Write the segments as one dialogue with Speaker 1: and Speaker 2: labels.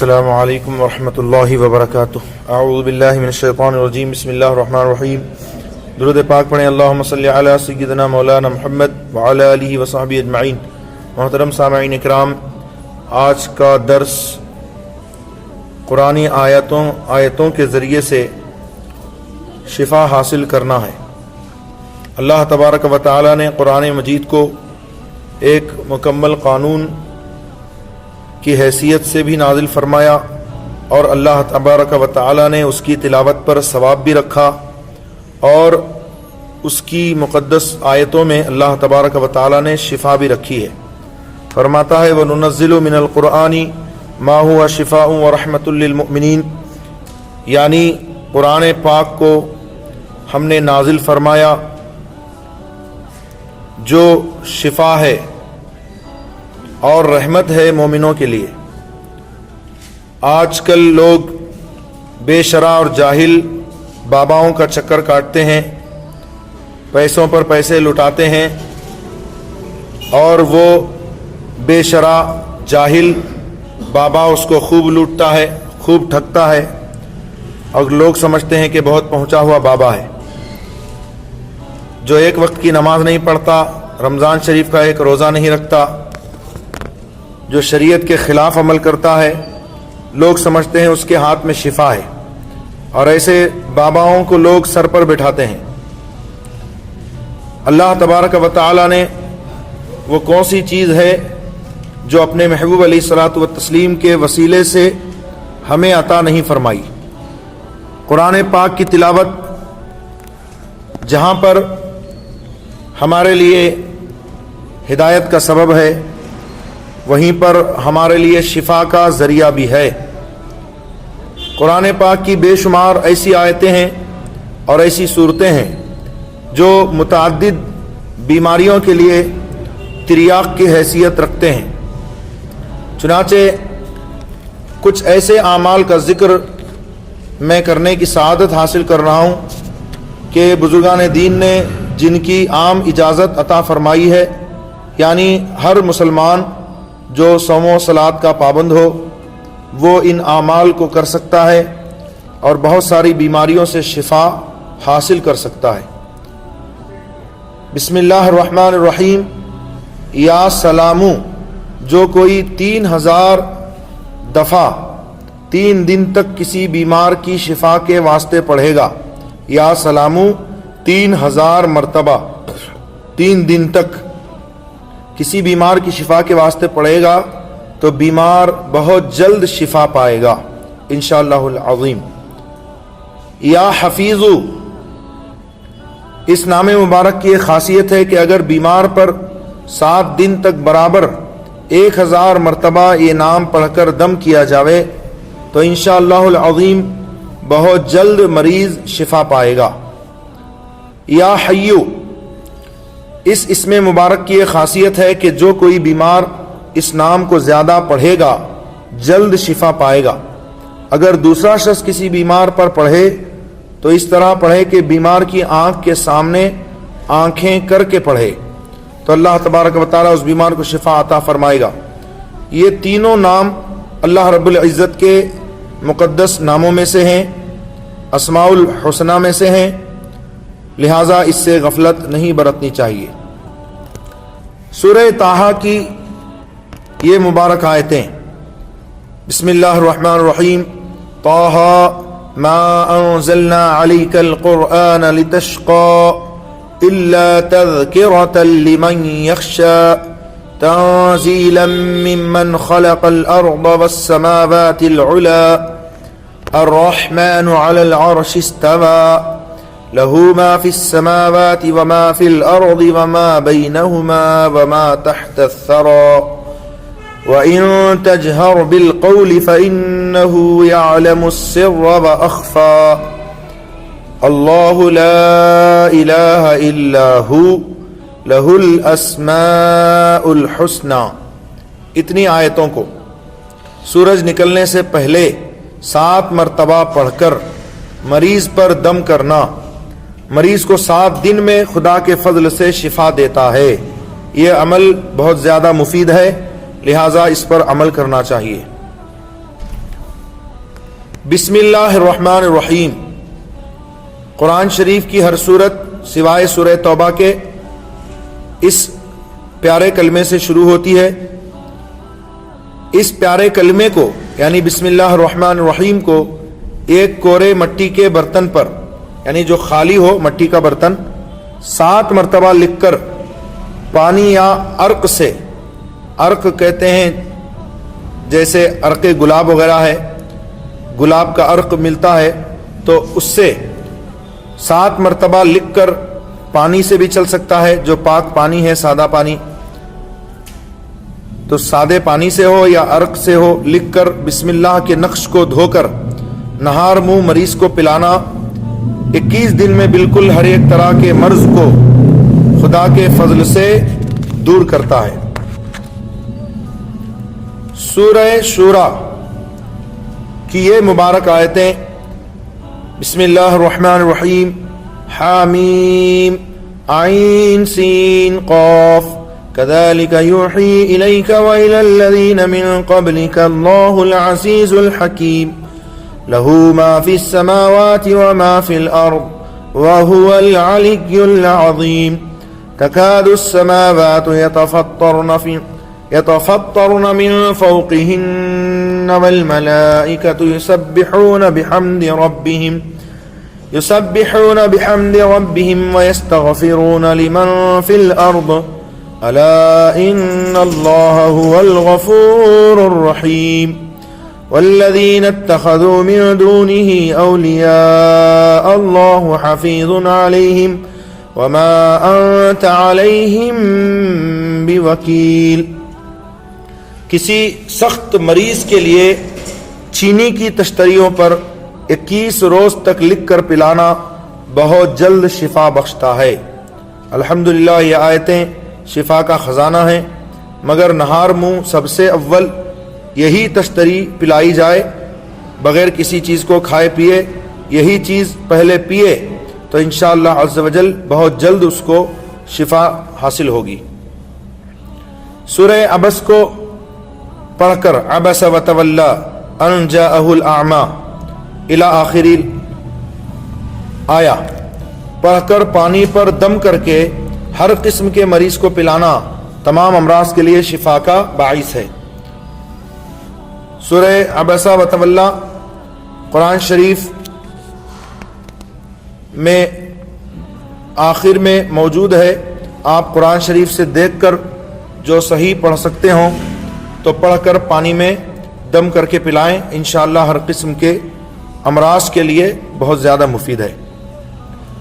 Speaker 1: السلام علیکم ورحمۃ اللہ وبرکاتہ۔ اعوذ باللہ من الشیطان الرجیم، بسم اللہ الرحمن الرحیم۔ درود پاک پڑھیں، اللہم صلی علی سیدنا مولانا محمد وعلی آلہ وصحبہ اجمعین۔ محترم سامعین اکرام، آج کا درس قرآنی آیتوں کے ذریعے سے شفا حاصل کرنا ہے۔ اللہ تبارک و تعالی نے قرآن مجید کو ایک مکمل قانون کی حیثیت سے بھی نازل فرمایا، اور اللہ تبارک و تعالی نے اس کی تلاوت پر ثواب بھی رکھا، اور اس کی مقدس آیتوں میں اللہ تبارک و تعالی نے شفا بھی رکھی ہے۔ فرماتا ہے وَنُنَزِّلُ مِنَ الْقُرْآنِ مَا هُوَ شِفَاءٌ وَرَحْمَةٌ لِّلْمُؤْمِنِينَ، یعنی قرآن پاک کو ہم نے نازل فرمایا جو شفا ہے اور رحمت ہے مومنوں کے لیے۔ آج کل لوگ بے شرع اور جاہل باباؤں کا چکر کاٹتے ہیں، پیسوں پر پیسے لٹاتے ہیں، اور وہ بے شرع جاہل بابا اس کو خوب لوٹتا ہے، خوب ٹھگتا ہے، اور لوگ سمجھتے ہیں کہ بہت پہنچا ہوا بابا ہے، جو ایک وقت کی نماز نہیں پڑھتا، رمضان شریف کا ایک روزہ نہیں رکھتا، جو شریعت کے خلاف عمل کرتا ہے، لوگ سمجھتے ہیں اس کے ہاتھ میں شفا ہے، اور ایسے باباؤں کو لوگ سر پر بٹھاتے ہیں۔ اللہ تبارک و تعالی نے وہ کون سی چیز ہے جو اپنے محبوب علیہ الصلوۃ والتسلیم کے وسیلے سے ہمیں عطا نہیں فرمائی؟ قرآن پاک کی تلاوت جہاں پر ہمارے لیے ہدایت کا سبب ہے، وہیں پر ہمارے لیے شفا کا ذریعہ بھی ہے۔ قرآن پاک کی بے شمار ایسی آیتیں ہیں اور ایسی صورتیں ہیں جو متعدد بیماریوں کے لیے تریاق کی حیثیت رکھتے ہیں۔ چنانچہ کچھ ایسے اعمال کا ذکر میں کرنے کی سعادت حاصل کر رہا ہوں کہ بزرگان دین نے جن کی عام اجازت عطا فرمائی ہے، یعنی ہر مسلمان جو صوم و صلات کا پابند ہو وہ ان اعمال کو کر سکتا ہے اور بہت ساری بیماریوں سے شفا حاصل کر سکتا ہے۔ بسم اللہ الرحمن الرحیم۔ یا سلامو، جو کوئی 3000 دفعہ 3 دن تک کسی بیمار کی شفا کے واسطے پڑھے گا، یا سلامو 3000 مرتبہ 3 دن تک کسی بیمار کی شفا کے واسطے پڑھے گا تو بیمار بہت جلد شفا پائے گا انشاءاللہ العظیم۔ یا حفیظو، اس نام مبارک کی ایک خاصیت ہے کہ اگر بیمار پر 7 دن تک برابر 1000 مرتبہ یہ نام پڑھ کر دم کیا جاوے تو انشاءاللہ العظیم بہت جلد مریض شفا پائے گا۔ یا حیو، اس اسم مبارک کی ایک خاصیت ہے کہ جو کوئی بیمار اس نام کو زیادہ پڑھے گا جلد شفا پائے گا۔ اگر دوسرا شخص کسی بیمار پر پڑھے تو اس طرح پڑھے کہ بیمار کی آنکھ کے سامنے آنکھیں کر کے پڑھے تو اللہ تبارک و تعالیٰ اس بیمار کو شفا عطا فرمائے گا۔ یہ تینوں نام اللہ رب العزت کے مقدس ناموں میں سے ہیں، اسماء الحسنہ میں سے ہیں، لہٰذا اس سے غفلت نہیں برتنی چاہیے۔ سورہ طٰہٰ کی یہ مبارک آیتیں، بسم اللہ الرحمن الرحیم۔ طٰہٰ ما انزلنا علیک القرآن لتشقى الا تذکرة لمن یخشى تنزیلا ممن خلق الارض والسماوات العلى الرحمن علی العرش استوى له ما في السماوات وما في الأرض وما بينهما وما تحت الثرى وإن تجهر بالقول فإنه يعلم السر وأخفى الله لا إله إلا هو له الأسماء الحسنى۔ اتنی آیتوں کو سورج نکلنے سے پہلے 7 مرتبہ پڑھ کر مریض پر دم کرنا مریض کو 7 دن میں خدا کے فضل سے شفا دیتا ہے۔ یہ عمل بہت زیادہ مفید ہے، لہٰذا اس پر عمل کرنا چاہیے۔ بسم اللہ الرحمن الرحیم قرآن شریف کی ہر صورت سوائے سورہ توبہ کے اس پیارے کلمے سے شروع ہوتی ہے۔ اس پیارے کلمے کو یعنی بسم اللہ الرحمن الرحیم کو ایک کورے مٹی کے برتن پر یعنی جو خالی ہو مٹی کا برتن 7 مرتبہ لکھ کر پانی یا عرق سے، عرق کہتے ہیں جیسے عرق گلاب وغیرہ ہے، گلاب کا عرق ملتا ہے تو اس سے 7 مرتبہ لکھ کر، پانی سے بھی چل سکتا ہے جو پاک پانی ہے سادہ پانی، تو سادے پانی سے ہو یا عرق سے ہو، لکھ کر بسم اللہ کے نقش کو دھو کر نہار منہ مریض کو پلانا 21 دن میں بالکل ہر ایک طرح کے مرض کو خدا کے فضل سے دور کرتا ہے۔ سورہ شورا کی یہ مبارک آیتیں بسم اللہ الرحمن الرحیم حامیم عین سین قاف كذلك يوحي إليك وإلى الذين من قبلك الله العزيز الحكيم له ما في السماوات وما في الأرض وهو العلي العظيم تكاد السماوات يتفطرن من فوقهن والملائكة يسبحون بحمد ربهم ويستغفرون لمن في الأرض ألا إن الله هو الغفور الرحيم والذين اتخذوا من دونه أولياء الله حفيظ عليهم وما أنت عليهم بوكيل۔ کسی سخت مریض کے لیے چینی کی تشتریوں پر 21 روز تک لکھ کر پلانا بہت جلد شفا بخشتا ہے۔ الحمدللہ یہ آیتیں شفا کا خزانہ ہیں، مگر نہار منہ سب سے اول یہی تشتری پلائی جائے بغیر کسی چیز کو کھائے پیے، یہی چیز پہلے پیے تو انشاءاللہ عز و جل بہت جلد اس کو شفا حاصل ہوگی۔ سورہ عبس کو پڑھ کر عبس وتولی ان جاءہ الاعمی الی آخری آیا پڑھ کر پانی پر دم کر کے ہر قسم کے مریض کو پلانا تمام امراض کے لیے شفا کا باعث ہے۔ سورہ عبس وتولی قرآن شریف میں آخر میں موجود ہے، آپ قرآن شریف سے دیکھ کر جو صحیح پڑھ سکتے ہوں تو پڑھ کر پانی میں دم کر کے پلائیں، انشاءاللہ ہر قسم کے امراض کے لیے بہت زیادہ مفید ہے۔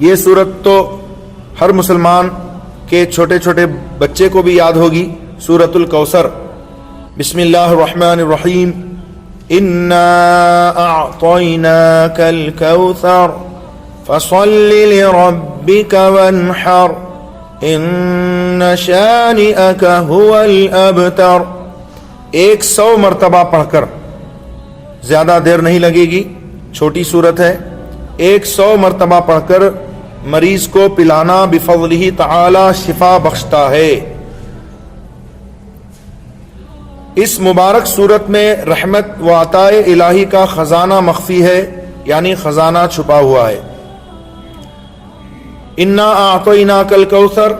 Speaker 1: یہ صورت تو ہر مسلمان کے چھوٹے چھوٹے بچے کو بھی یاد ہوگی، سورۃ الکوثر۔ بسم اللہ الرحمن الرحیم انا اعطیناک الکوثر فصل لربک وانحر ان شانئک هو الابتر۔ 100 مرتبہ پڑھ کر، زیادہ دیر نہیں لگے گی، چھوٹی صورت ہے، 100 مرتبہ پڑھ کر مریض کو پلانا بفضلہ تعالی شفا بخشتا ہے۔ اس مبارک صورت میں رحمت و عطاء الہی کا خزانہ مخفی ہے، یعنی خزانہ چھپا ہوا ہے۔ انا اعطیناک الکوثر،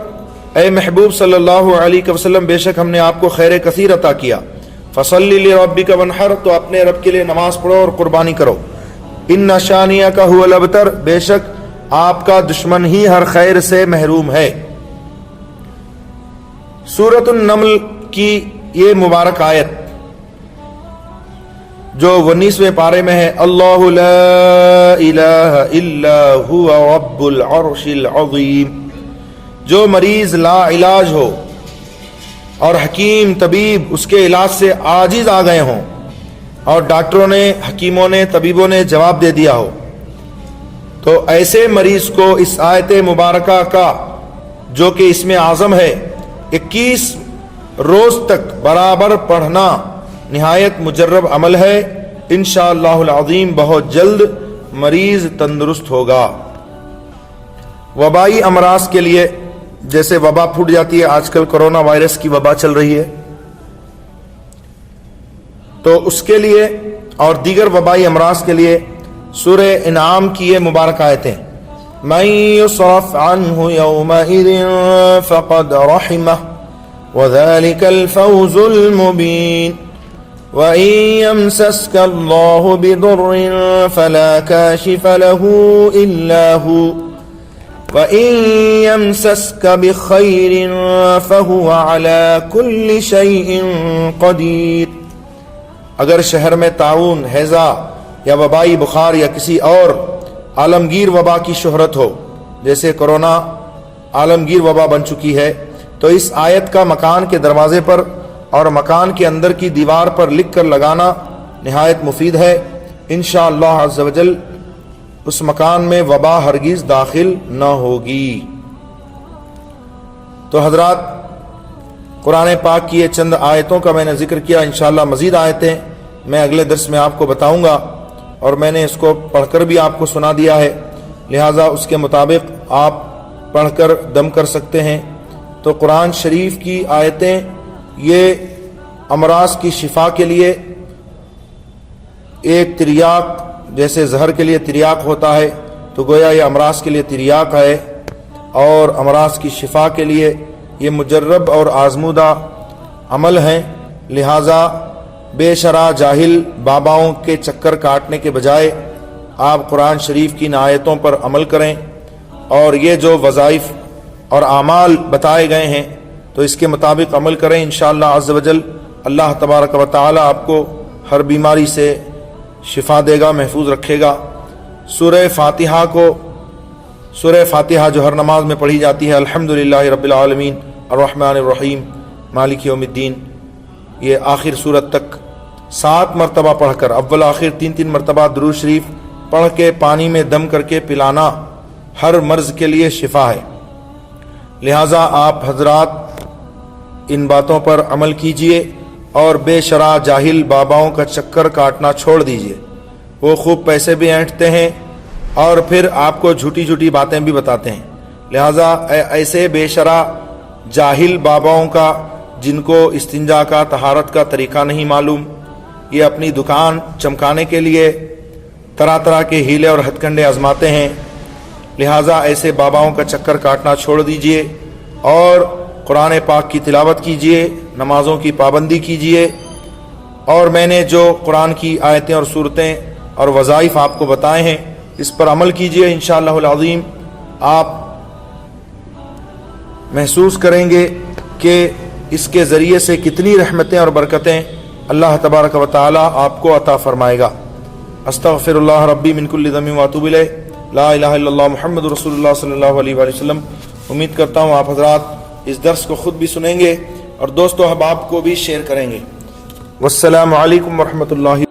Speaker 1: اے محبوب صلی اللہ علیہ وسلم بے شک ہم نے آپ کو خیر کثیر عطا کیا۔ فصلی لربک وانحر، تو اپنے رب کے لیے نماز پڑھو اور قربانی کرو۔ ان شانئک هو الابتر، بے شک آپ کا دشمن ہی ہر خیر سے محروم ہے۔ سورۃ النمل کی یہ مبارک آیت جو 19ویں پارے میں ہے، اللہ لا الہ الا هو رب العرش العظیم، جو مریض لا علاج ہو اور حکیم طبیب اس کے علاج سے عاجز آ گئے ہوں اور ڈاکٹروں نے، حکیموں نے، طبیبوں نے جواب دے دیا ہو، تو ایسے مریض کو اس آیت مبارکہ کا جو کہ اس میں اعظم ہے 21 روز تک برابر پڑھنا نہایت مجرب عمل ہے، انشاءاللہ العظیم بہت جلد مریض تندرست ہوگا۔ وبائی امراض کے لیے جیسے وبا پھوٹ جاتی ہے، آج کل کرونا وائرس کی وبا چل رہی ہے، تو اس کے لیے اور دیگر وبائی امراض کے لیے سورہ انعام کی یہ مبارک آیتیں من یصرف عنہ یومئذ فقد رحمہ وذلك الفوز المبین وَإِن يَمْسَسْكَ اللَّهُ بِضُرٍّ فَلَا كَاشِفَ لَهُ إِلَّا هُوَ وَإِن يَمْسَسْكَ بِخَيْرٍ فَهُوَ عَلَى كُلِّ شَيْءٍ قَدِيرٌ۔ اگر شہر میں طاعون، ہیضہ یا وبائی بخار یا کسی اور عالمگیر وبا کی شہرت ہو، جیسے کرونا عالمگیر وبا بن چکی ہے، تو اس آیت کا مکان کے دروازے پر اور مکان کے اندر کی دیوار پر لکھ کر لگانا نہایت مفید ہے۔ انشاءاللہ عز و جل اس مکان میں وبا ہرگز داخل نہ ہوگی۔ تو حضرات، قرآن پاک کی یہ چند آیتوں کا میں نے ذکر کیا، انشاءاللہ مزید آیتیں میں اگلے درس میں آپ کو بتاؤں گا، اور میں نے اس کو پڑھ کر بھی آپ کو سنا دیا ہے، لہٰذا اس کے مطابق آپ پڑھ کر دم کر سکتے ہیں۔ تو قرآن شریف کی آیتیں یہ امراض کی شفا کے لیے ایک تریاق، جیسے زہر کے لیے تریاق ہوتا ہے، تو گویا یہ امراض کے لیے تریاق ہے، اور امراض کی شفا کے لیے یہ مجرب اور آزمودہ عمل ہیں۔ لہٰذا بے شرع جاہل باباؤں کے چکر کاٹنے کے بجائے آپ قرآن شریف کی ان آیتوں پر عمل کریں، اور یہ جو وظائف اور اعمال بتائے گئے ہیں تو اس کے مطابق عمل کریں۔ انشاءاللہ عز و جل اللہ تبارک و تعالی آپ کو ہر بیماری سے شفا دے گا، محفوظ رکھے گا۔ سورہ فاتحہ جو ہر نماز میں پڑھی جاتی ہے، الحمدللہ رب العالمین الرحمن الرحیم مالک یوم الدین، یہ آخر سورت تک 7 مرتبہ پڑھ کر، اول آخر 3 مرتبہ درود شریف پڑھ کے پانی میں دم کر کے پلانا ہر مرض کے لیے شفا ہے۔ لہٰذا آپ حضرات ان باتوں پر عمل کیجئے اور بے شرع جاہل باباؤں کا چکر کاٹنا چھوڑ دیجئے۔ وہ خوب پیسے بھی اینٹتے ہیں اور پھر آپ کو جھوٹی جھوٹی باتیں بھی بتاتے ہیں۔ لہٰذا ایسے بے شرع جاہل باباؤں کا، جن کو استنجا کا، طہارت کا طریقہ نہیں معلوم، یہ اپنی دکان چمکانے کے لیے طرح طرح کے ہیلے اور ہتھ کنڈے آزماتے ہیں۔ لہٰذا ایسے باباؤں کا چکر کاٹنا چھوڑ دیجئے اور قرآن پاک کی تلاوت کیجئے، نمازوں کی پابندی کیجئے، اور میں نے جو قرآن کی آیتیں اور صورتیں اور وظائف آپ کو بتائے ہیں اس پر عمل کیجئے۔ انشاءاللہ العظیم آپ محسوس کریں گے کہ اس کے ذریعے سے کتنی رحمتیں اور برکتیں اللہ تبارک و تعالی آپ کو عطا فرمائے گا۔ استغفر اللہ ربی من کل ذنب واتوب الیہ، لا الہ الا اللہ محمد رسول اللہ صلی اللہ علیہ وآلہ وسلم۔ امید کرتا ہوں آپ حضرات اس درس کو خود بھی سنیں گے اور دوست و احباب کو بھی شیئر کریں گے۔ والسلام علیکم ورحمۃ اللہ۔